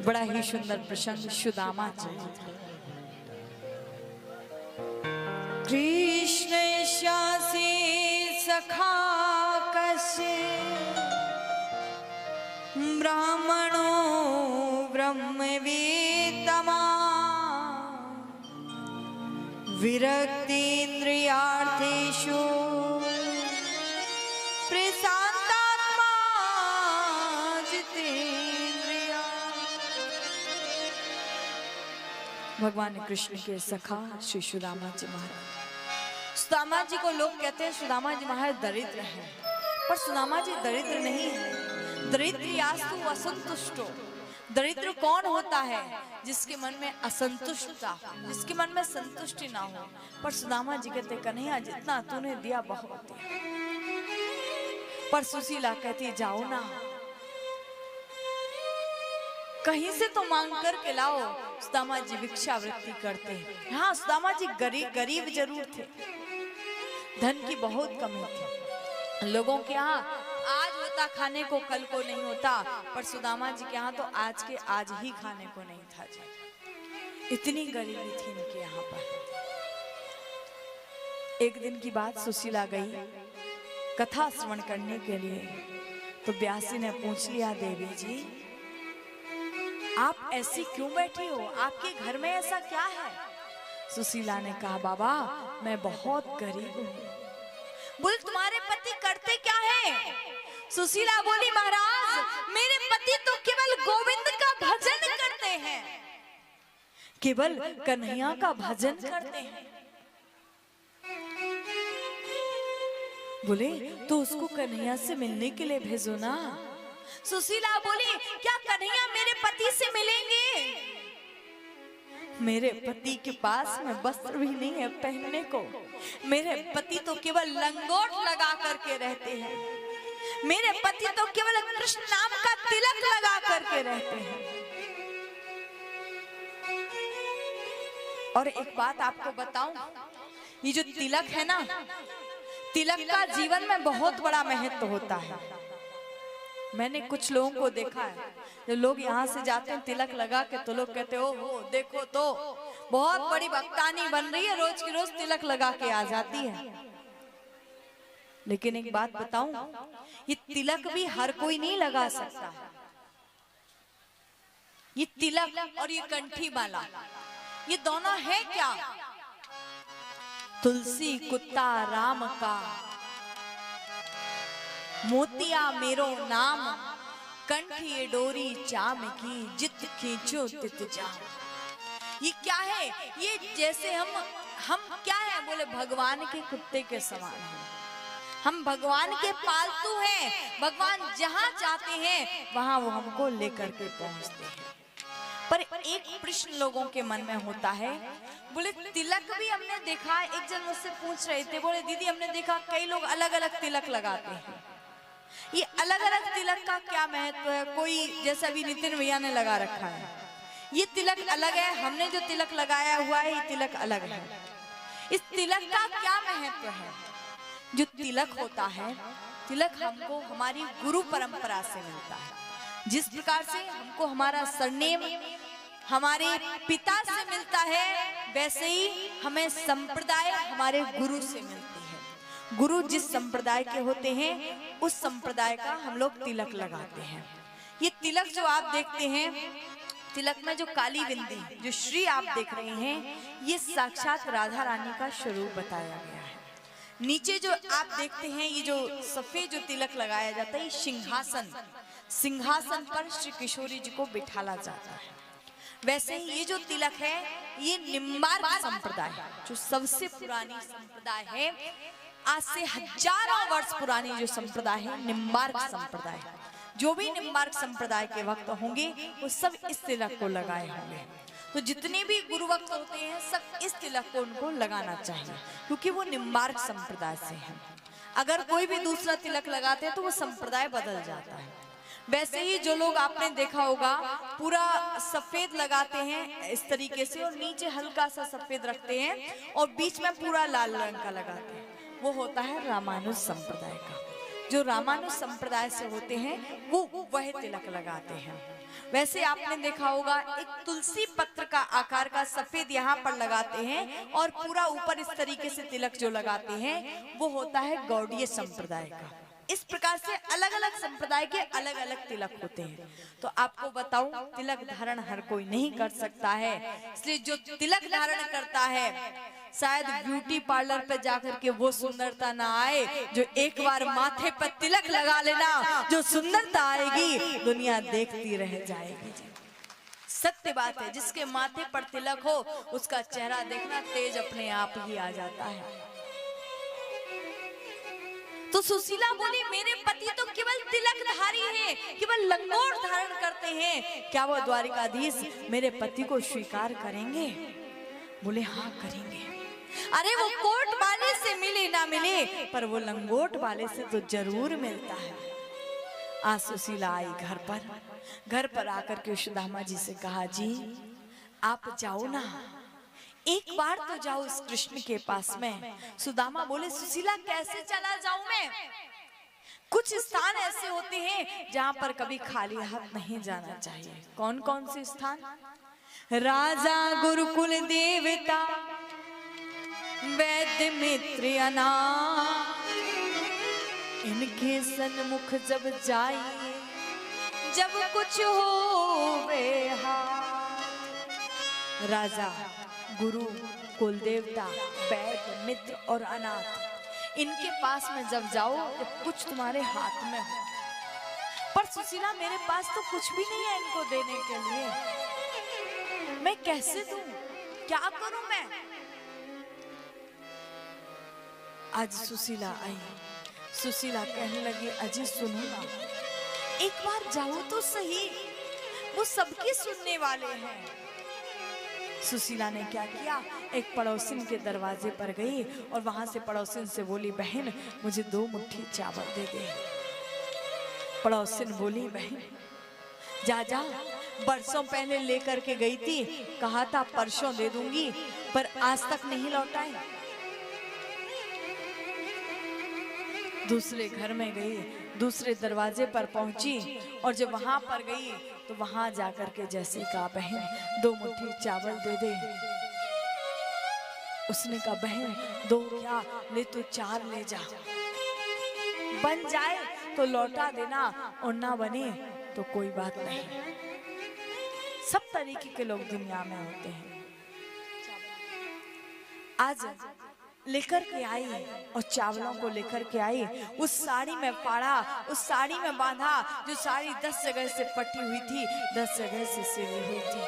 बड़ा ही सुंदर प्रसंग सुदामा जी। कृष्ण शासी सखा कसे ब्राह्मणो ब्रह्मवेत्तमा विरक्तीन्द्रियार्थेषु प्रशान्तात्मा जितेन्द्रिया। भगवान कृष्ण के सखा श्री सुदामा जी महाराज। सुदामा जी को लोग कहते हैं सुदामा जी महाराज दरिद्र हैं, पर सुदामा जी दरिद्र नहीं है। दरिद्रियास्तु असंतुष्टो। दरिद्र कौन होता है? जिसके मन में असंतुष्टता, जिसके मन में संतुष्टि ना हो। पर सुदामा जी कहते कन्हैया जितना तूने दिया बहुत है। पर सुशीला कहती जाओ ना, कहीं से तो मांग कर के लाओ। सुदामा जी भिक्षावृत्ति करते हैं। हाँ, सुदामा जी गरीब जरूर थे, धन की बहुत कमी थी। लोगों के यहाँ आज होता खाने को, कल को नहीं होता, पर सुदामा जी के यहाँ तो आज के आज ही खाने को नहीं था जी। इतनी गरीबी थी इनके यहाँ पर। एक दिन की बात, सुशीला गई कथा श्रवण करने के लिए, तो ब्यासी ने पूछ लिया देवी जी आप ऐसी क्यों बैठी हो, आपके घर में ऐसा क्या है? सुशीला ने कहा बाबा मैं बहुत गरीब हूँ। बोले तुम्हारे पति करते क्या है? सुशीला बोली महाराज मेरे पति तो केवल गोविंद का भजन करते हैं, केवल कन्हैया का भजन करते हैं। बोले तो उसको कन्हैया से मिलने के लिए भेजो ना। सुशीला बोली क्या कन्हैया मेरे पति से मिलेंगे? मेरे पति के पास में वस्त्र भी नहीं है पहनने को। मेरे पति तो केवल लंगोट लगा करके रहते हैं। मेरे पति तो केवल कृष्ण नाम का तिलक लगा करके रहते हैं। और एक बात आपको बताऊं, ये जो तिलक है ना, तिलक का जीवन में बहुत बड़ा महत्व होता है। मैंने कुछ लोगों को देखा है, जो लोग यहाँ से जाते हैं तिलक लगा के, तो लोग कहते हो देखो तो बहुत बड़ी भक्तानी बन रही है, रोज की रोज तिलक लगा के आ जाती है। लेकिन एक बात बताऊं, ये तिलक भी हर कोई नहीं लगा सकता। ये तिलक और ये कंठी माला, ये दोनों है क्या? तुलसी कुत्ता राम का, मोतिया मेरो नाम, कंठी डोरी चाम की, जित खींचो तित जाम। ये क्या है? ये जैसे हम क्या है? बोले भगवान के कुत्ते के समान हैं। हम भगवान के पालतू हैं। भगवान जहां चाहते हैं वहां वो हमको लेकर के पहुंचते हैं। पर एक प्रश्न लोगों के मन में होता है, बोले तिलक भी हमने देखा। एक जन मुझसे पूछ रहे थे, बोले दीदी हमने देखा कई लोग अलग अलग तिलक लगाते हैं, ये अलग अलग तिलक का क्या महत्व है? कोई जैसा भी नितिन भैया ने लगा रखा है, ये तिलक अलग है, हमने जो तिलक लगाया हुआ है ये तिलक अलग है। इस तिलक का क्या महत्व है? जो तिलक होता है, तिलक हमको हमारी गुरु परंपरा से मिलता है। जिस प्रकार से हमको हमारा सरनेम हमारे पिता से मिलता है, वैसे ही हमें संप्रदाय हमारे गुरु से मिलती है। गुरु जिस संप्रदाय के होते हैं उस संप्रदाय का हम लोग तिलक लगाते हैं। ये तिलक जो आप देखते हैं, तिलक में जो काली बिंदी, जो श्री आप देख रहे हैं, ये साक्षात राधा रानी का स्वरूप बताया गया है। नीचे जो आप देखते हैं, ये जो सफेद जो तिलक लगाया जाता है, सिंहासन, सिंहासन पर श्री किशोरी जी को बिठाला जाता है। वैसे ही ये जो तिलक है, ये निम्बार्क संप्रदाय, जो सबसे पुरानी संप्रदाय है, आज से हजारों वर्ष पुरानी जो संप्रदाय है, निम्बार्क संप्रदाय। जो भी निम्बार्क संप्रदाय के वक्त होंगे वो सब इस तिलक को लगाए होंगे। तो जितने भी गुरु वक्त होते हैं सब इस तिलक को उनको लगाना चाहिए, क्योंकि वो निम्बार्क संप्रदाय से है। अगर कोई भी दूसरा तिलक लगाते हैं तो वो संप्रदाय बदल जाता है। वैसे ही जो लोग आपने देखा होगा पूरा सफेद लगाते हैं इस तरीके से, और नीचे हल्का सा सफेद रखते हैं और बीच में पूरा लाल रंग का लगाते हैं, वो होता है रामानुज संप्रदाय का। जो रामानुज संप्रदाय से होते हैं वो वह तिलक लगाते हैं। वैसे आपने देखा होगा एक तुलसी पत्र का आकार का सफेद यहाँ पर लगाते हैं और पूरा ऊपर इस तरीके से तिलक जो लगाते हैं वो होता है गौड़ीय संप्रदाय का। इस प्रकार से अलग अलग संप्रदाय के अलग अलग तिलक होते हैं। तो आपको बताऊं, तिलक धारण हर कोई नहीं कर सकता है, इसलिए जो तिलक धारण करता है शायद ब्यूटी पार्लर पे जाकर के वो सुंदरता ना आए, जो एक बार माथे पर तिलक लगा लेना, जो सुंदरता आएगी दुनिया देखती रह जाएगी। सत्य बात है, जिसके माथे पर तिलक हो उसका चेहरा देखना तेज अपने आप ही आ जाता है। तो सुशीला बोली मेरे पति तो केवल तिलकधारी हैं, केवल लंगोट धारण करते हैं, क्या वो द्वारिकाधीश मेरे पति को स्वीकार करेंगे? बोले हाँ करेंगे। अरे वो कोट वाले से मिले ना मिले पर वो लंगोट वाले से तो जरूर मिलता है। आज सुशीला आई घर पर आकर के सुदामा जी से कहा, जी आप जाओ ना, एक बार तो जाओ इस कृष्ण के पास में। सुदामा बोले सुशीला कैसे चला जाऊं मैं? कुछ स्थान ऐसे होते हैं जहां पर कभी खाली हाथ नहीं जाना चाहिए। कौन कौन से स्थान? राजा गुरुकुल देवता वैद्य मित्र अनाथ, इनके सन्मुख जब जाइए जब कुछ हो बेहाल। राजा, गुरु, कुल देवता, वैद्य, मित्र और अनाथ, इनके पास में जब जाओ जब कुछ तुम्हारे हाथ में हो। पर सुशीला मेरे पास तो कुछ भी नहीं है इनको देने के लिए, मैं कैसे दूं? क्या करूं मैं? आज सुशीला आई, सुशीला कहने लगी अजी सुनो ना, एक बार जाओ तो सही, वो सबके सुनने वाले हैं। सुशीला ने क्या किया, एक पड़ोसिन के दरवाजे पर गई और वहां से पड़ोसिन से बोली बहन मुझे 2 मुट्ठी चावल दे दे। पड़ोसिन बोली बहन जा जा, बरसों पहले लेकर के गई थी, कहा था परसों दे दूंगी, पर आज तक नहीं लौटाई। दूसरे घर में गई, दूसरे दरवाजे पर पहुंची और जब वहां पर गई तो वहां जाकर के जैसे कहा बहन 2 मुट्ठी चावल दे दे। उसने कहा बहन 2 क्या, ले तो 4 ले जा, बन जाए तो लौटा देना और ना बने तो कोई बात नहीं। सब तरीके के लोग दुनिया में होते हैं। आज लेकर के आई और चावलों को लेकर के आई, उस साड़ी में फाड़ा, उस साड़ी में बांधा, जो साड़ी 10 जगह से पटी हुई थी, 10 जगह से सिली हुई थी।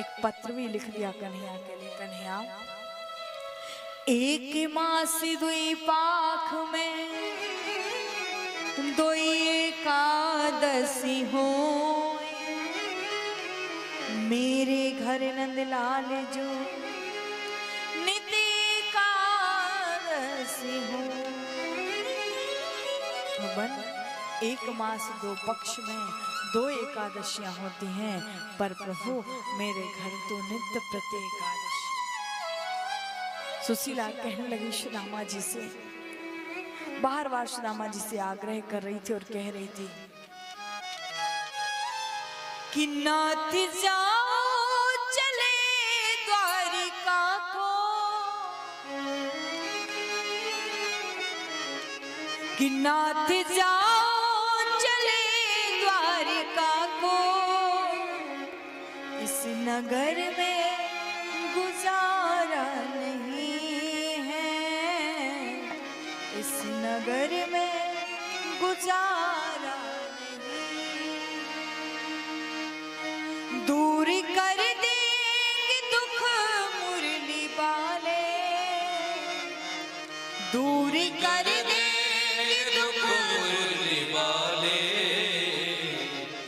एक पत्र भी लिख दिया कन्हैया के लिए, कन्हैया एक मास 2 पाख में 2 एकादशी हो, मेरे घर नंदलाल जो भवन 1 मास 2 पक्ष में 2 एकादशियां होती हैं, पर प्रभु मेरे घर तो नित्य प्रति एकादशी। सुशीला कहने लगी सुदामा जी से, बार बार सुदामा जी से आग्रह कर रही थी और कह रही थी कि नाथ जाओ चले द्वारिका को, कि नाथ जाओ चले द्वारिका को, इस नगर में गुजारा नहीं है, इस नगर में गुजारा नहीं, दूर कर देंगे दुख मुरली वाले, दूर कर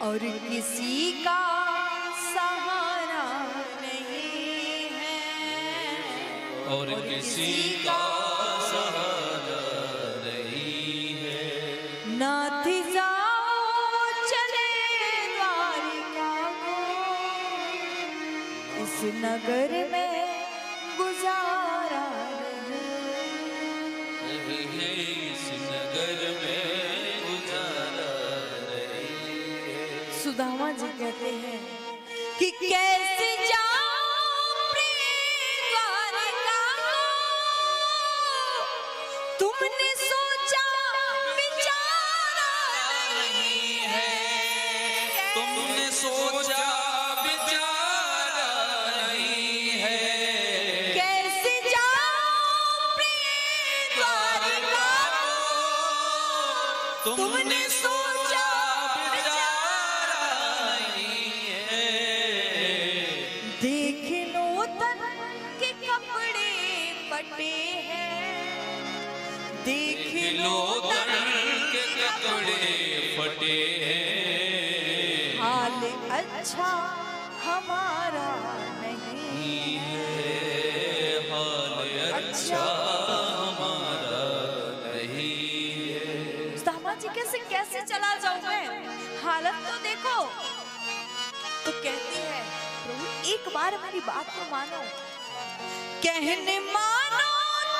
और किसी का सहारा नहीं है, और किसी का सहारा नहीं है। नाथ जाओ चले द्वारिका को, इस नगर में गुजारा नहीं है, इस नगर में सुदामा जी कहते हैं कि कैसे जाऊं प्रिय द्वारका, तुमने सोचा विचारा नहीं है, तुमने सोचा विचारा नहीं है। कैसे जाऊं प्रिय द्वारका, तुमने सोचा देख लो तन के कपड़े फटे हैं, देख लो तन के कपड़े फटे हैं, हाल अच्छा हमारा नहीं है, हाल अच्छा हमारा नहीं है। सुदामा जी कैसे चला जाऊं मैं, हालत तो देखो। तो कहती है प्रभु एक बार मेरी बात को मानो, कहने मानो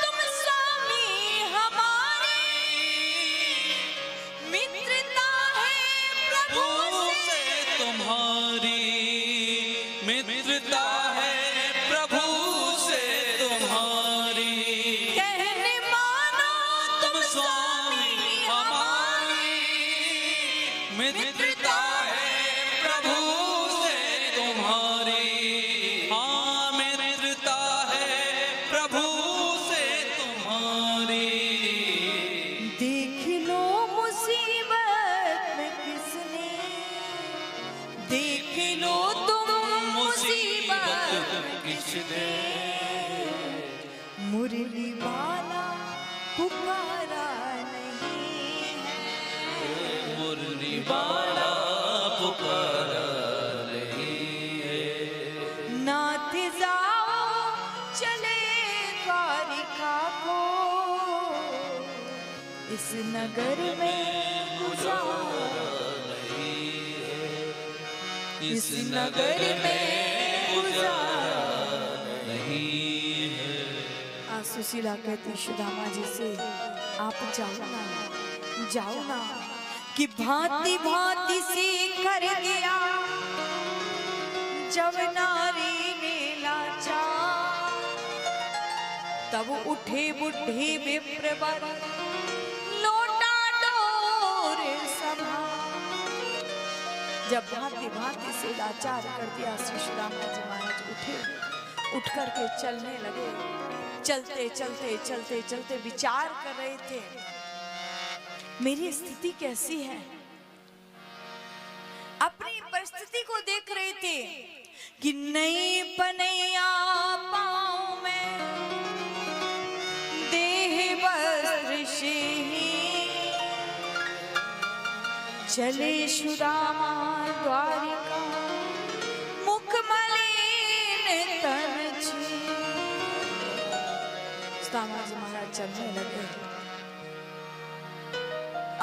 तुम स्वामी हमारे, मित्रता है प्रभु से तुम्हारी, मित्रता है प्रभु से तुम्हारी। कहने मानो तुम स्वामी हमारे, मित्रता है प्रभु से तुम्हारी। हाँ मित्रता है प्रभु से तुम्हारी। देख लो मुसीबत में किसने, देख लो तुम मुसीबत में किसने, मुरली वाला पुकारा नहीं है, मुरली वाला पुकारा नहीं है। नाथ जाओ चले द्वारिका को, इस नगर में गुजारा नहीं है, इस नगर में गुजारा नहीं है। सुशीला कहती सुदामा जी से आप जाओ ना कि भांति भांति से कर गया जब नारी ने लाचार, तब उठे बुढ़े विप्रवर लोटा डोर संभार। जब भांति भांति से लाचार कर दिया श्री सुदामा जी महाराज उठ करके चलने लगे। चलते चलते चलते चलते विचार कर रहे थे मेरी स्थिति कैसी है, अपनी परिस्थिति को देख रहे थे कि नई पनैया पाँव में देह वस्त्र से ही चले सुदामा द्वारिका, मुख मलिन तन छी। सुदामा जी महाराज चलने लगे।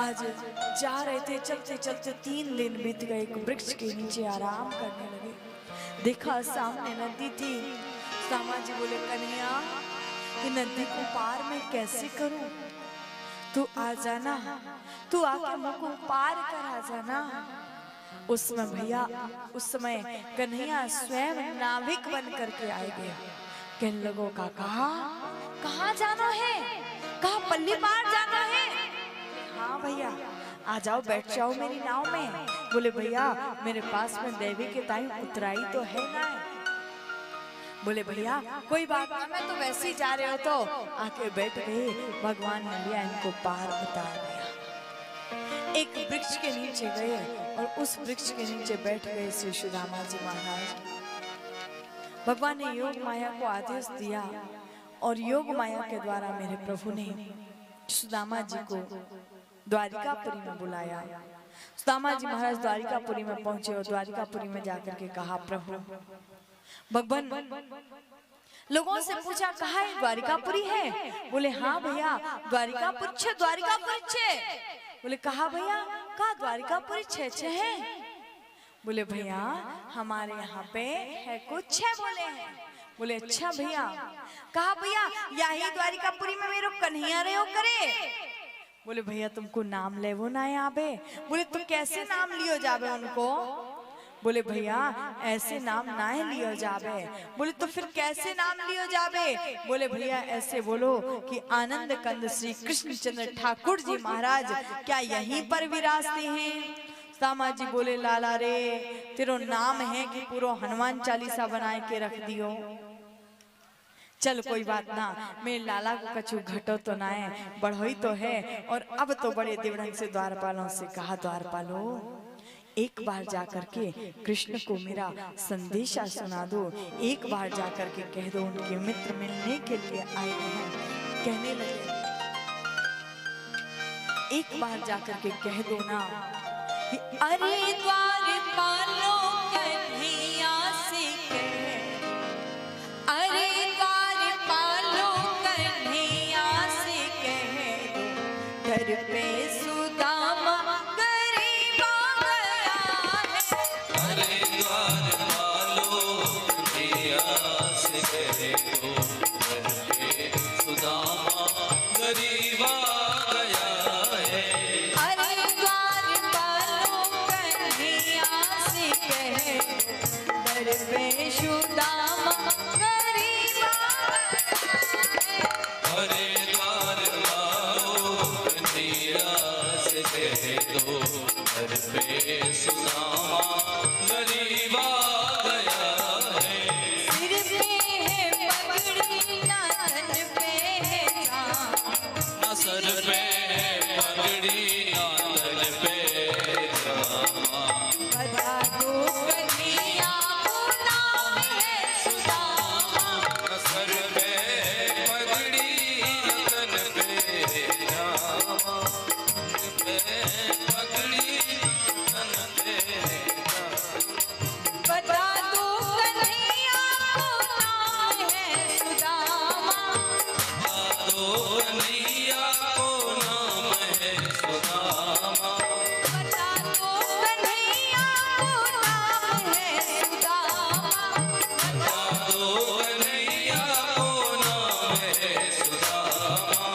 आज जा रहे थे चलते चलते 3 दिन बीत गए। एक वृक्ष के नीचे आराम करने लगे। देखा सामने नदी थी। सुदामा जी बोले कन्हैया ये नदी को पार मैं कैसे करूं, तू आ जाना, तू आके मुझको पार कर आ जाना। उस समय भैया उस समय कन्हैया स्वयं नाविक बन करके आए गया। कहने लगो काका कहाँ जाना है, कहाँ पल्ली पार जाना है। हाँ भैया आ जाओ बैठ जाओ मेरी नाव में। बोले भैया मेरे पास में देवी के टाइम उतराई तो है ना। बोले भैया कोई बात नहीं, मैं तो वैसे ही जा रहे हो तो आके बैठ गए। भगवान ने लिया इनको पार उतार दिया। एक वृक्ष के नीचे गए और उस वृक्ष के नीचे बैठ गए श्री सुदामा जी महाराज। भगवान ने योग माया को आदेश दिया और योग माया के द्वारा मेरे प्रभु ने सुदामा जी को द्वारिकापुरी में बुलाया। सुदामा जी महाराज द्वारिकापुरी में पहुंचे और द्वारिकापुरी में जाकर के कहा प्रभु भगवान लोगों से पूछा कहाँ है द्वारिकापुरी है। बोले हाँ भैया द्वारिकापुरी छे, द्वारिकापुरी छे। बोले कहा भैया कहा द्वारिकापुरी छे है। बोले भैया हमारे यहाँ पे है कुछ है बोले हैं। बोले अच्छा भैया। कहा भैया यही द्वारिकापुरी में मेरो कन्हैया रहो करे। बोले भैया तुमको नाम लेवो ना आवे। बोले तो कैसे नाम लियो जावे उनको? बोले भैया ऐसे नाम ना लियो जावे। बोले तो फिर कैसे नाम लियो जावे? बोले भैया ऐसे बोलो कि आनंद कंद श्री कृष्णचंद्र ठाकुर जी महाराज क्या यहीं पर विराजते हैं? दामा जी बोले लाला रे तेरो नाम है कि पूरा हनुमान चालीसा बनाए के रख दियो। चल कोई बात ना, मेरे लाला को कछु घटो तो ना है, बढ़ोई तो है। और अब तो बड़े देवढंग से द्वारपालों से कहा, द्वारपालो एक बार जाकर के कृष्ण को मेरा संदेशा सुना दो, एक बार जाकर के कह दो उनके मित्र मिलने के लिए आए हैं। कहने लगे एक बार जाकर के कह दो ना कि अरे द्वारपालो कन्हैया से कह, अरे द्वारपालो कन्हैया से कह दो घर पे सुदामा गरीब आ गया है। अरे द्वारपालो कन्हैया से कह दो घर पे सुदामा गरीब आ गया है। अरे द्वारपालो कन्हैया से कह दो घर पे सुदामा गरीब आ गया है। अरे द्वारपालो कन्हैया से कह दो घर पे सुदामा गरीब आ गया है। सिर पे है पगड़ी ना तन पे है जान, न सर पे पगड़ी न तन पे जामा। बता दो कन्हैया को नाम है सुदामा। न सर पे पगड़ी न तन पे जामा। पे पगड़ी तन पे जामा। बता दो कन्हैया को नाम है सुदामा। दो कन्हैया को नाम है सुदामा। बता दो कन्हैया को नाम है सुदामा। दो कन्हैया को नाम है सुदामा।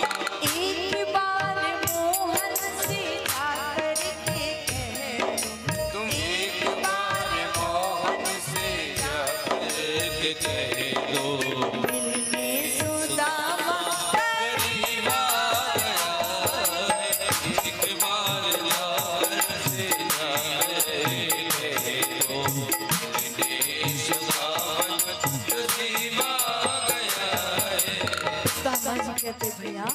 एक बार मोहन से जाकर के कह दो, तुम एक बार मोहन से जाकर कह दो मिलने सुदामा गरीब आ गया है। एक बार जाकर से जाकर कह दो मिलने सुदामा गरीब आ गया है। दादाजी कहते भैया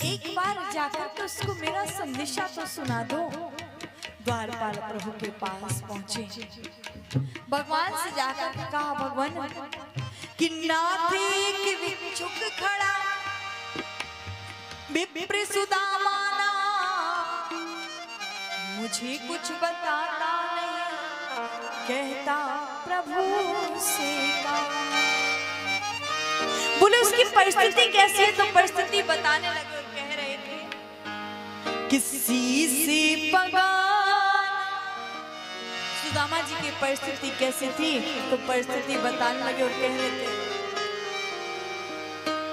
एक बार जाकर के उसको मेरा संदेशा तो सुना दो। द्वारपाल प्रभु के पास पहुंचे, भगवान से जाकर के कहा भगवान कि नाथ एक विच्छुक खड़ा विप्र सुदामा ना, मुझे कुछ बताता नहीं, कहता प्रभु से का। बोले उसकी परिस्थिति कैसी है? तो परिस्थिति बताने लगे और कह रहे थे किसी से पगाना। सुदामा जी की परिस्थिति कैसी थी? तो परिस्थिति बताने लगे और कह रहे थे,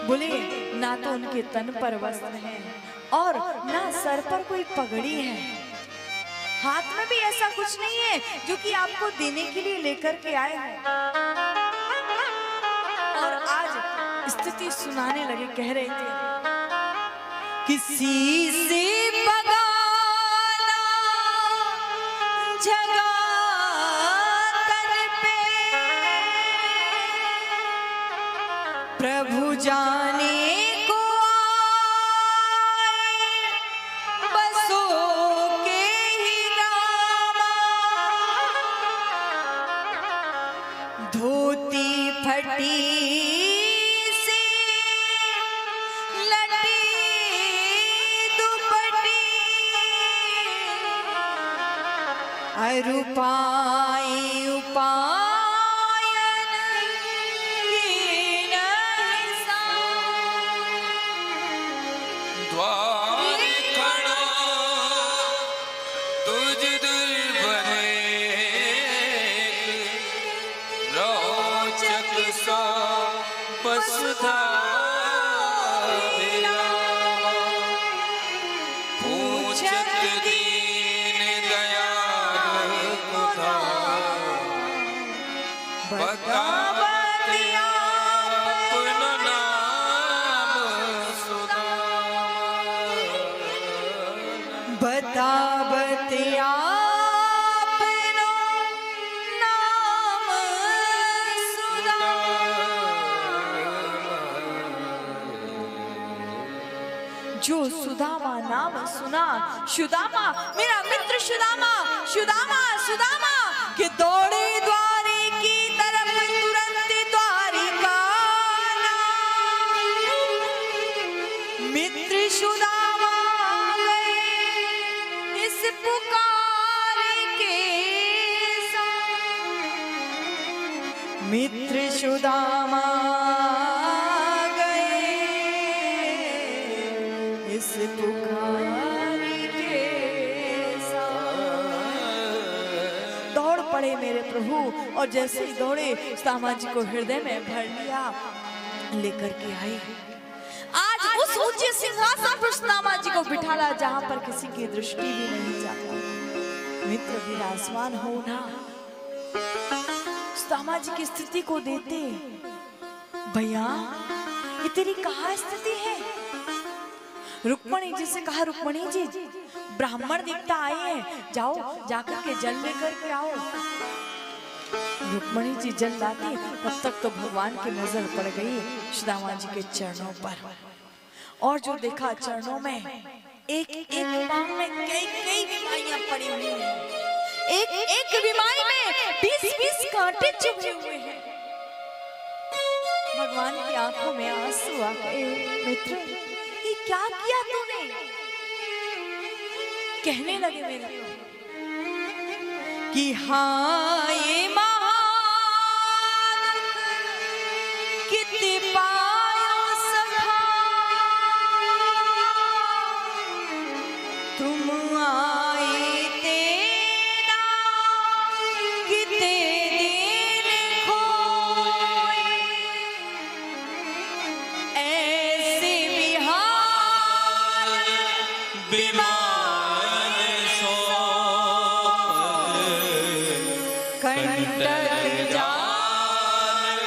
बोले ना तो उनके तन पर वस्त्र है और ना सर पर कोई पगड़ी है, हाथ में भी ऐसा कुछ नहीं है जो कि आपको देने के लिए लेकर के आए हैं। और आज स्थिति सुनाने लगे, कह रहे थे किसी से पगाना जगा तन पे, प्रभु जाने को आए बसो के ही नामा। धोती फटी रूपाई उपायन लीन हिसाब। द्वार खड़ा तुझ दिल बने रोचक सा बसुधा बतावती अपनो नाम बतावती अपनो नाम जो सुदामा नाम सुना, सुदामा मेरा मित्र सुदामा, सुदामा सुदामा कि दौड़े द्वारे की तरफ तुरंत द्वारिका मित्र सुदामा गए इस पुकार के साथ, मित्र सुदामा इस पुकार के साथ दौड़ पड़े मेरे प्रभु, और जैसे ही दौड़े सुदामा जी को हृदय में भर लिया, लेकर के आई। आज उस ऊंचे सिंहासन पर सुदामा जी को बिठाला जहां पर किसी की दृष्टि भी नहीं जाता। मित्र विराजमान हो ना, सुदामा जी की स्थिति को देते, भैया ये तेरी कहाँ स्थिति है? रुक्मणी जी से कहा, रुक्मणी जी ब्राह्मण देवता आए हैं, जाओ जाकर के जल लेकर के आओ। रुक्मणी जी जल लाती, तब तक तो भगवान की नजर पड़ गई सुदामा जी के चरणों पर, और जो देखा चरणों में एक एक पांव में कई कई बीमारियां पड़ी हुई हैं, एक एक बीमारी में 20-20 कांटे चुभे हुए हैं। भगवान की आंखों में आंसू आ गए। मित्र ये क्या किया तूने? कहने लगे मेरे कि हाँ ये महादुख कितने पायो सखा, तुम आए तेरा कितने दिन खोए, ऐसे बिहार बीमार सो कंटक जान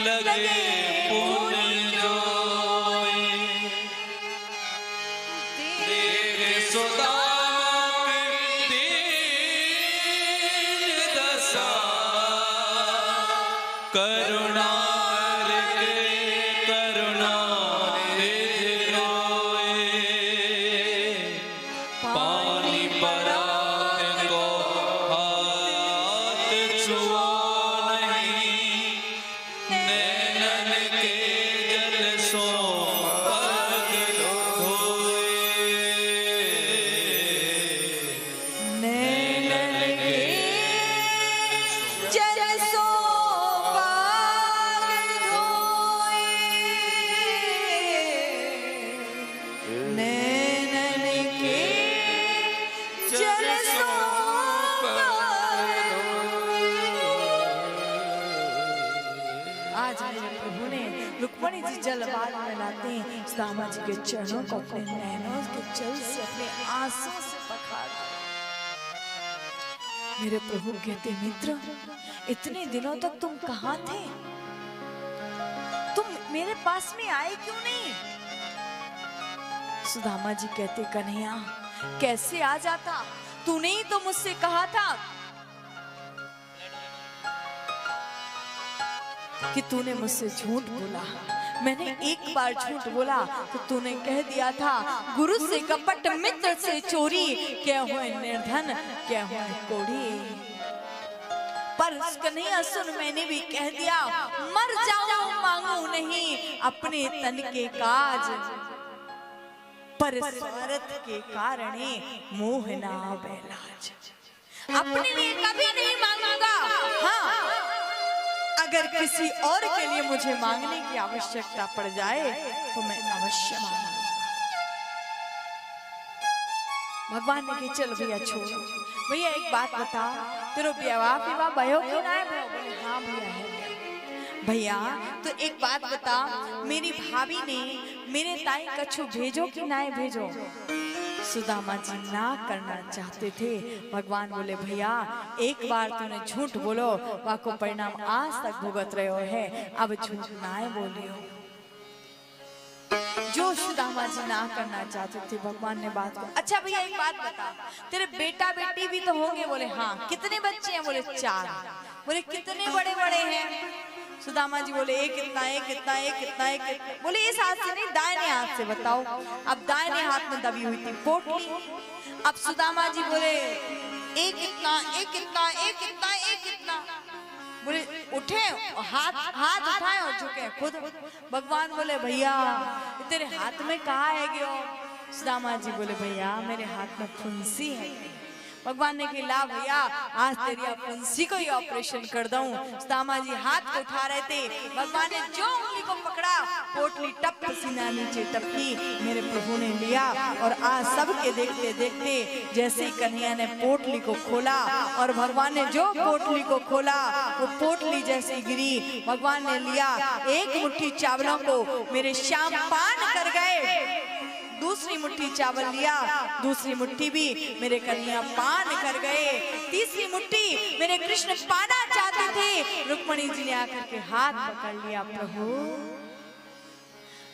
लगे पुन जोई, तेरे सुदामा की दीन दशा करुणा करुणा रोए, पानी परात को हाथ छुओ नहीं, नैनन के जल सो पग धोए, नैनन के जल सो पाग धोए, नैनन के जल सो आज मेरे प्रभु ने रुक्मणी जी जल बाल में लाते हैं, सुदामा जी के चरणों को अपने नैनों के जल से अपने आंसू से पखार दिया। मेरे प्रभु कहते, मित्र इतने दिनों तक तुम कहाँ थे? तुम मेरे पास में आए क्यों नहीं? सुदामा जी कहते, कन्हैया कैसे आ जाता, तूने ही तो मुझसे कहा था कि तूने मुझसे झूठ बोला। मैंने एक बार झूठ बोला तो तूने कह दिया था, गुरु से कपट मित्र से चोरी, क्या हुए निर्धन क्या हुए कोढ़ी। पर कन्हैया सुन, मैंने भी कह दिया, मर जाऊं मांगू नहीं अपने तन के काज, पर स्वार्थ के कारण मोह ना बेलाज। अपने लिए कभी नहीं मांगूंगा, हाँ अगर किसी और के लिए मुझे मांगने की आवश्यकता पड़ जाए तो मैं अवश्य मांगूंगा। भगवान ने कहा, चल भैया छोड़, भैया एक बात बता, तेरे ब्याह भयो कि ना भयो? बोले हाँ भैया है। भैया तो एक बात बता, मेरी भाभी ने मेरे ताई कछु भेजो कि ना भेजो? सुदामा जी ना करना चाहते थे। भगवान बोले भैया एक बार तूने झूठ बोलो वाको परिणाम आज तक भुगत रहे हो है, अब झूठ ना बोलियो। जो सुदामा जी ना करना चाहते थे भगवान ने बात को, अच्छा भैया एक बात बता, तेरे बेटा बेटी भी तो होंगे? बोले हाँ। कितने बच्चे हैं? बोले 4। बोले कितने बड़े बड़े हैं? सुदामा जी बोले एक इतना, एक इतना, एक इतना, एक इतना। बोले इस हाथ से नहीं, दाहिने हाथ से बताओ। अब दाहिने हाथ में दबी हुई थी पोटली। अब सुदामा जी बोले एक इतना, एक इतना, एक इतना, एक इतना। बोले उठे, हाथ हाथ उठाए और झुके खुद। भगवान बोले भैया तेरे हाथ में कहाँ है गयो? सुदामा जी बोले भैया मेरे हाथ में फुंसी है। भगवान ने कहा ला भैया आज तेरी फुंसी को ही ऑपरेशन कर दूं। सुदामा जी हाथ को उठा रहे थे, भगवान ने जो उंगली को पकड़ा पोटली टप सीना नीचे टपकी। मेरे प्रभु ने लिया और आज सबके देखते देखते जैसे ही कन्हैया ने पोटली को खोला और भगवान ने जो पोटली को खोला वो पोटली जैसी गिरी। भगवान ने लिया एक मुट्ठी चावलों को मेरे श्याम पान कर गए, दूसरी मुट्ठी चावल लिया, दूसरी मुट्ठी भी मेरे कन्हैया पान कर गए, तीसरी मुट्ठी मेरे कृष्ण पाना चाहते थे। रुक्मणी जी ने आकर के हाथ पकड़ लिया, प्रभु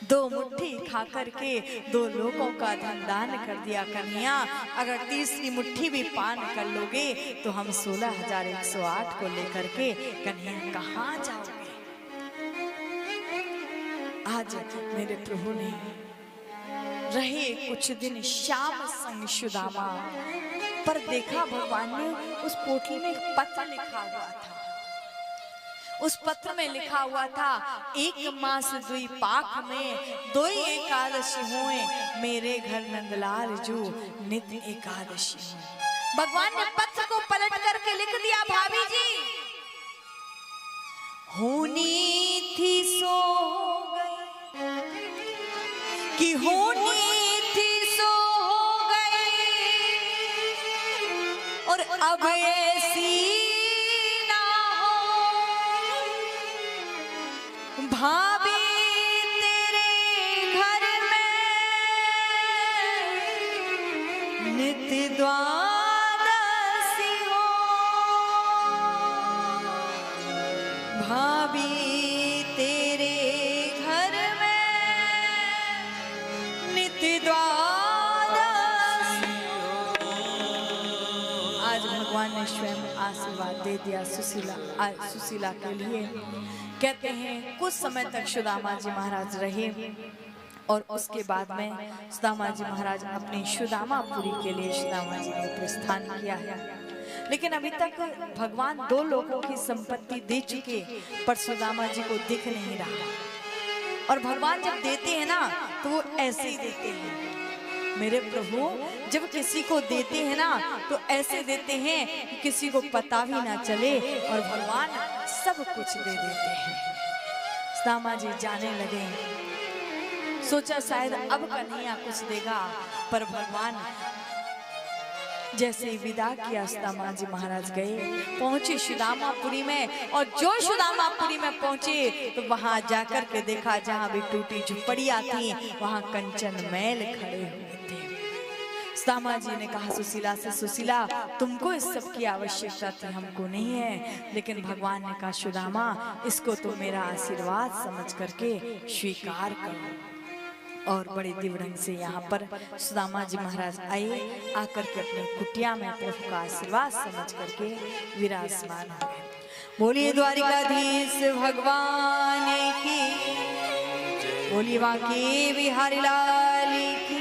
2 मुट्ठी खा करके 2 लोगों का धन दान कर दिया कन्हैया, अगर तीसरी मुट्ठी भी पान कर लोगे तो हम 16,108 को लेकर के कन्हैया कहाँ जाओगे? आज मेरे प्रभु ने रहे कुछ दिन श्याम संग सुदामा, पर देखा भगवान ने उस पोटली में एक पत्र लिखा हुआ था। उस पत्र में लिखा हुआ था 1 मास 2 पाख में 2 एकादशी हुए, मेरे घर नंदलाल जो नित्य एकादशी हुए। भगवान ने पत्र को पलट करके लिख दिया भाभी जी होनी थी सो गई कि होनी थी सो हो गई और अब ऐसी ना हो। भाभी तेरे घर में नित्य द्वादशी हो, भाभी तेरे भगवान ने स्वयं आशीर्वाद दे दिया सुशीला के लिए। कहते हैं कुछ समय तक सुदामा जी महाराज रहे और उसके बाद में सुदामा जी महाराज अपनी सुदामापुरी के लिए सुदामा जी ने प्रस्थान किया है। लेकिन अभी तक भगवान 2 लोगों की संपत्ति दे चुके पर सुदामा जी को दिख नहीं रहा। और भगवान जब देते हैं ना तो वो ऐसे ही देते हैं। मेरे प्रभु जब किसी को देते हैं ना तो ऐसे देते हैं कि किसी को पता भी ना चले और भगवान सब कुछ दे देते हैं। सुदामा जी जाने लगे, सोचा शायद अब कन्हैया कुछ देगा, पर भगवान जैसे ही विदा किया सुदामा जी महाराज गए, पहुंचे सुदामापुरी में और जो सुदामापुरी में पहुंचे तो वहां जाकर के देखा जहां भी टूटी झुपड़ियां थी वहां कंचन महल खड़े हुए थे। सुदामा जी ने कहा सुशीला से, सुशीला तुमको इस सब की आवश्यकता थी, हमको नहीं है। लेकिन भगवान ने कहा सुदामा इसको तो मेरा आशीर्वाद समझ करके स्वीकार करो। और बड़े दिव्य ढंग से यहाँ पर सुदामा जी महाराज आए, आकर के अपनी कुटिया में प्रभु का आशीर्वाद समझ करके विराजमान हो गए। बोलिए द्वारिकाधीश भगवान की, बोलिए बांके बिहारी लाल की।